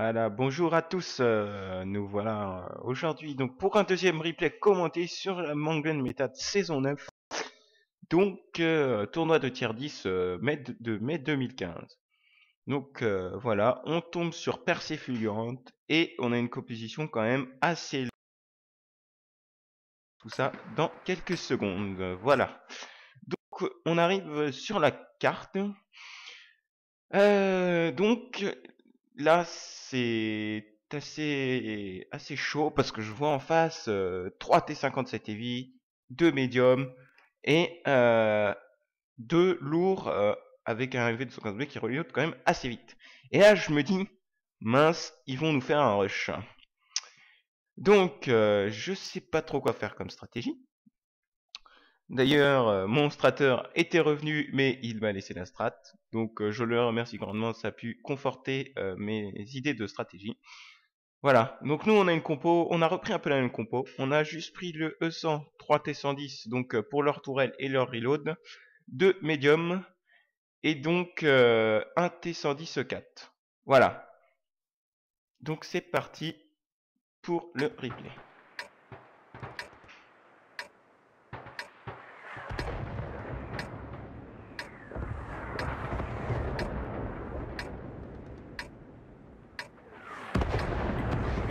Voilà, bonjour à tous. Nous voilà aujourd'hui donc pour un deuxième replay commenté sur la Manglen Méthode saison 9. Donc tournoi de tier 10 mai 2015. Donc voilà, on tombe sur Percée Fulgurante et on a une composition quand même assez tout ça dans quelques secondes. Voilà. Donc on arrive sur la carte. Donc là c'est assez chaud parce que je vois en face 3 T57 Heavy, 2 médiums et 2 lourds avec un LV de 115B qui reload quand même assez vite. Et là je me dis mince, ils vont nous faire un rush. Donc je sais pas trop quoi faire comme stratégie. D'ailleurs, mon strateur était revenu, mais il m'a laissé la strat. Donc, je le remercie grandement, ça a pu conforter mes idées de stratégie. Voilà, donc nous on a une compo, on a repris un peu la même compo. On a juste pris le E100, 3T110, donc pour leur tourelle et leur reload, 2 médiums, et donc un T110 E4. Voilà, donc c'est parti pour le replay.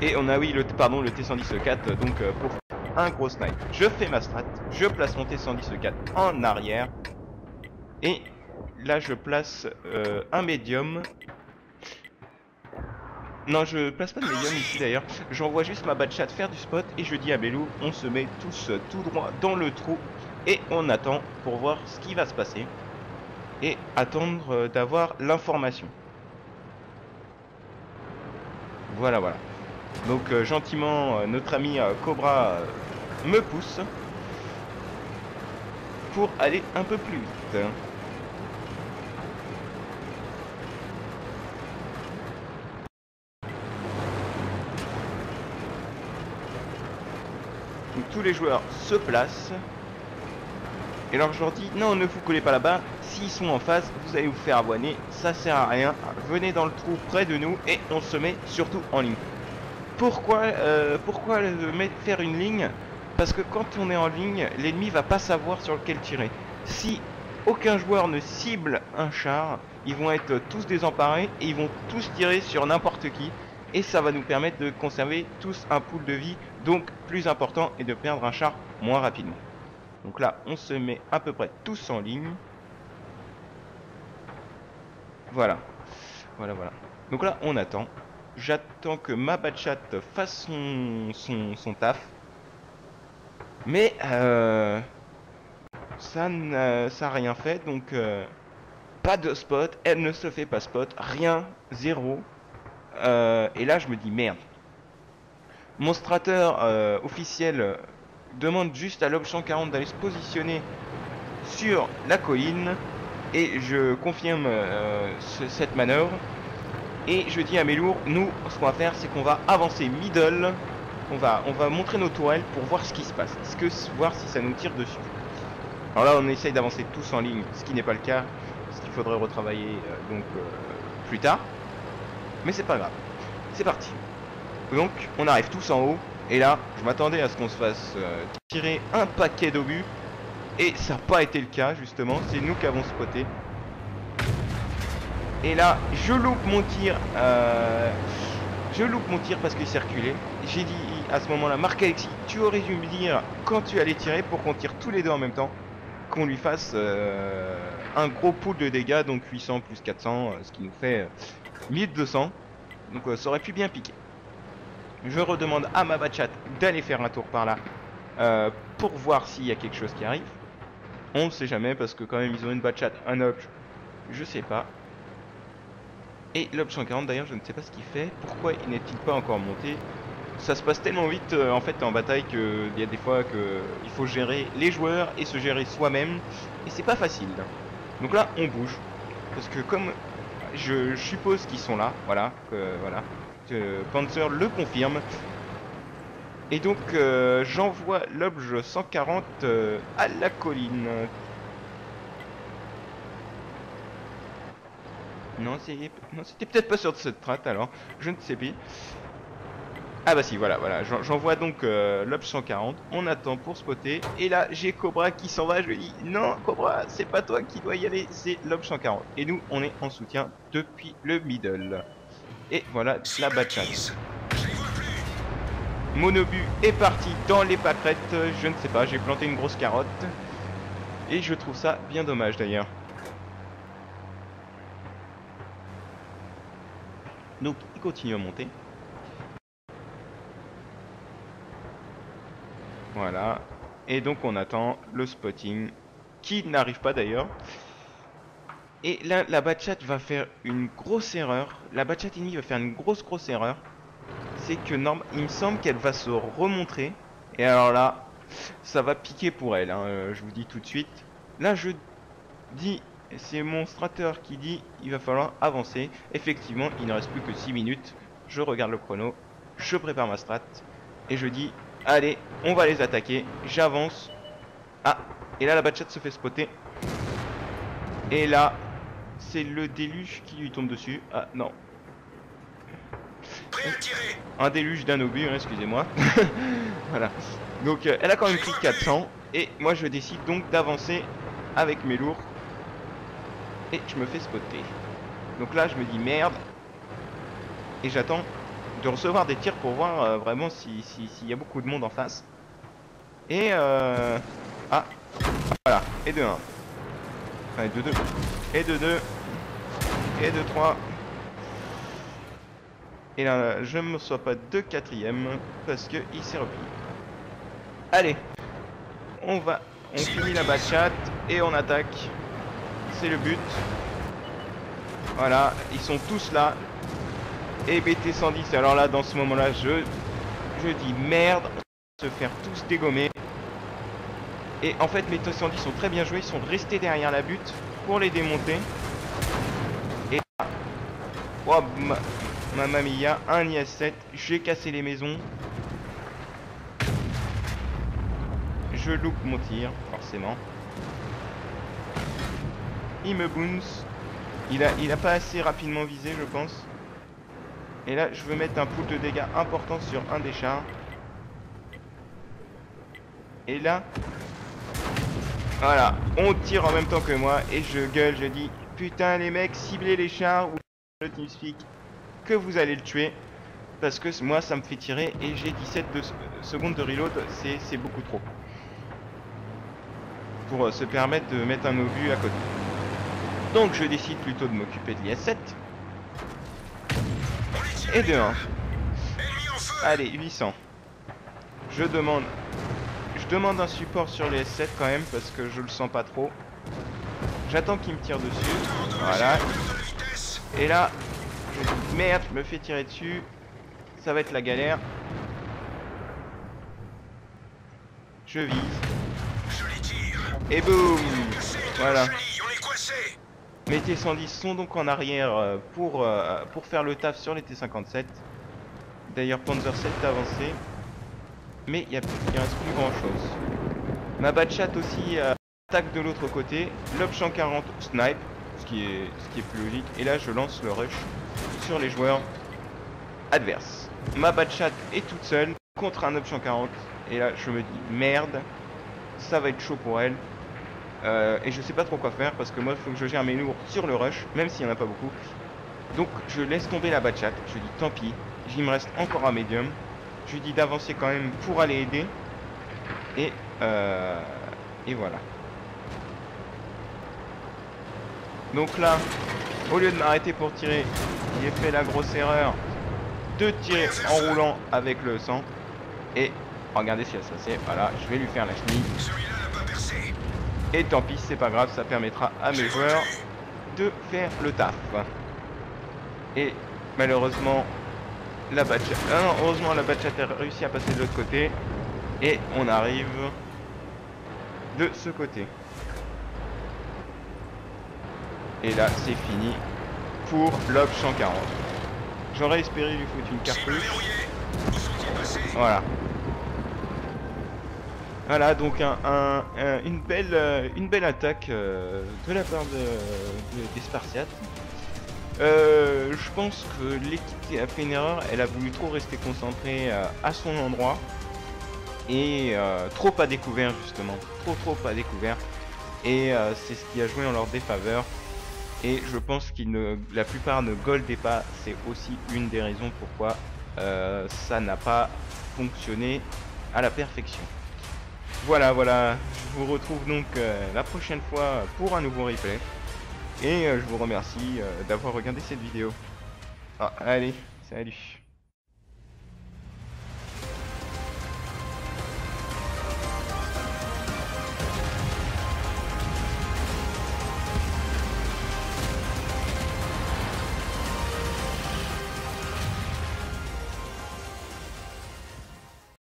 Et on a oui le T110E4 donc pour un gros snipe. Je fais ma strat, je place mon T110E4 en arrière. Et là je place un médium. Non, je place pas de médium ici d'ailleurs. J'envoie juste ma Batchat faire du spot et je dis à Belou, on se met tous tout droit dans le trou et on attend pour voir ce qui va se passer et attendre d'avoir l'information. Voilà, voilà. Donc gentiment, notre ami Cobra me pousse pour aller un peu plus vite. Donc tous les joueurs se placent. Et alors je leur dis, non, ne vous collez pas là-bas, s'ils sont en face, vous allez vous faire avoiner, ça sert à rien, venez dans le trou près de nous et on se met surtout en ligne. Pourquoi faire une ligne? Parce que quand on est en ligne, l'ennemi va pas savoir sur lequel tirer. Si aucun joueur ne cible un char, ils vont être tous désemparés et ils vont tous tirer sur n'importe qui. Et ça va nous permettre de conserver tous un pool de vie, donc plus important, et de perdre un char moins rapidement. Donc là, on se met à peu près tous en ligne. Voilà. Voilà, voilà. Donc là, on attend. J'attends que ma Batchat fasse son taf. Mais ça n'a rien fait. Donc pas de spot. Elle ne se fait pas spot. Rien. Zéro. Et là, je me dis merde. Mon strateur officiel demande juste à l'Ob 140 d'aller se positionner sur la colline. Et je confirme cette manœuvre. Et je dis à mes lourds, nous, ce qu'on va faire, c'est qu'on va avancer middle. On va montrer nos tourelles pour voir ce qui se passe. Voir si ça nous tire dessus. Alors là, on essaye d'avancer tous en ligne, ce qui n'est pas le cas. Ce qu'il faudrait retravailler plus tard. Mais c'est pas grave. C'est parti. Donc, on arrive tous en haut. Et là, je m'attendais à ce qu'on se fasse tirer un paquet d'obus. Et ça n'a pas été le cas, justement. C'est nous qui avons spoté. Et là, je loupe mon tir. Parce qu'il s'est reculé. J'ai dit à ce moment-là, Marc Alexis, tu aurais dû me dire quand tu allais tirer pour qu'on tire tous les deux en même temps. Qu'on lui fasse un gros pool de dégâts, donc 800 plus 400, ce qui nous fait 1200. Donc ça aurait pu bien piquer. Je redemande à ma Batchat d'aller faire un tour par là pour voir s'il y a quelque chose qui arrive. On ne sait jamais parce que quand même ils ont une Batchat, un Obj, je sais pas. Et l'Obj 140 d'ailleurs je ne sais pas ce qu'il fait, pourquoi il n'est-il pas encore monté? Ça se passe tellement vite en fait en bataille qu'il y a des fois qu'il faut gérer les joueurs et se gérer soi-même et c'est pas facile. Donc là on bouge parce que comme je suppose qu'ils sont là, voilà, Panzer le confirme. Et donc j'envoie l'Obj 140 à la colline. Non, c'était peut-être pas sur cette strat alors, je ne sais plus. Ah bah si, voilà, j'envoie donc l'Op 140, on attend pour spotter, et là j'ai Cobra qui s'en va, je lui dis non Cobra, c'est pas toi qui dois y aller, c'est l'Op 140. Et nous on est en soutien depuis le middle. Et voilà la bachate. Monobu est parti dans les pâquerettes, je ne sais pas, j'ai planté une grosse carotte. Et je trouve ça bien dommage d'ailleurs. Donc il continue à monter. Voilà. Et donc on attend le spotting, qui n'arrive pas d'ailleurs. Et là, la bachate va faire une grosse erreur. La bachate ennemie va faire une grosse erreur. C'est que il me semble qu'elle va se remontrer. Et alors là, ça va piquer pour elle, hein, je vous dis tout de suite. Là, je dis, c'est mon strateur qui dit, il va falloir avancer. Effectivement, il ne reste plus que 6 minutes. Je regarde le chrono, je prépare ma strat. Et je dis, allez, on va les attaquer. J'avance. Ah, et là, la bachate se fait spotter. Et là, c'est le déluge qui lui tombe dessus. Ah non. Un déluge d'un obus, hein, excusez-moi. Voilà. Donc elle a quand même pris 400. Et moi je décide donc d'avancer avec mes lourds. Et je me fais spotter. Donc là je me dis merde. Et j'attends de recevoir des tirs pour voir vraiment s'il y a beaucoup de monde en face. Et ah, voilà. Et de 1. Enfin, et de 2. Et de 2. Et de 3. Et là, je ne me reçois pas de 4ème parce qu'il s'est replié. Allez, on finit la bachate et on attaque. C'est le but. Voilà, ils sont tous là. Et BT 110, alors là, dans ce moment-là, je dis merde, on va se faire tous dégommer. Et en fait, BT 110 sont très bien joués, ils sont restés derrière la butte pour les démonter. Et là, oh, Mamma mia, un IS-7, j'ai cassé les maisons. Je loupe mon tir, forcément. Il me bounce. Il a pas assez rapidement visé, je pense. Et là, je veux mettre un pool de dégâts important sur un des chars. Et là, voilà, on tire en même temps que moi. Et je gueule, je dis, putain les mecs, ciblez les chars ou le TeamSpeak que vous allez le tuer. Parce que moi, ça me fait tirer et j'ai 17 secondes de reload, c'est beaucoup trop. Pour se permettre de mettre un obus à côté. Donc je décide plutôt de m'occuper de l'IS-7. Et de 1. Allez, 800. Je demande un support sur l'IS-7 quand même parce que je le sens pas trop. J'attends qu'il me tire dessus. Voilà. Et là, je dis merde, je me fais tirer dessus. Ça va être la galère. Je vise. Et boum. Voilà. Mes T110 sont donc en arrière pour faire le taf sur les T57. D'ailleurs Panzer 7 est avancé. Mais il reste plus grand chose. Ma bachate aussi attaque de l'autre côté. L'Op 140 snipe, ce qui est plus logique. Et là je lance le rush sur les joueurs adverses. Ma bachate est toute seule contre un Op 140. Et là je me dis merde, ça va être chaud pour elle. Et je sais pas trop quoi faire parce que moi il faut que je gère mes lourds sur le rush, même s'il n'y en a pas beaucoup. Donc je laisse tomber la bachate, je dis tant pis, il me reste encore un médium. Je lui dis d'avancer quand même pour aller aider. Et voilà. Donc là, au lieu de m'arrêter pour tirer, j'ai fait la grosse erreur de tirer en roulant avec le 100. Et regardez ce qui va se passer, voilà, je vais lui faire la chenille. Et tant pis, c'est pas grave, ça permettra à mes joueurs de faire le taf. Et malheureusement, la bachate... Ah non, heureusement la bachate a réussi à passer de l'autre côté. Et on arrive de ce côté. Et là, c'est fini pour l'Op 140. J'aurais espéré lui foutre une cartouche. Voilà. Voilà, donc une belle attaque de la part des Spartiates. Je pense que l'équipe qui a fait une erreur, elle a voulu trop rester concentrée à son endroit et trop à découvert justement, trop à découvert, et c'est ce qui a joué en leur défaveur. Et je pense la plupart ne goldaient pas, c'est aussi une des raisons pourquoi ça n'a pas fonctionné à la perfection. Voilà, je vous retrouve donc la prochaine fois pour un nouveau replay. Et je vous remercie d'avoir regardé cette vidéo. Ah, allez, salut.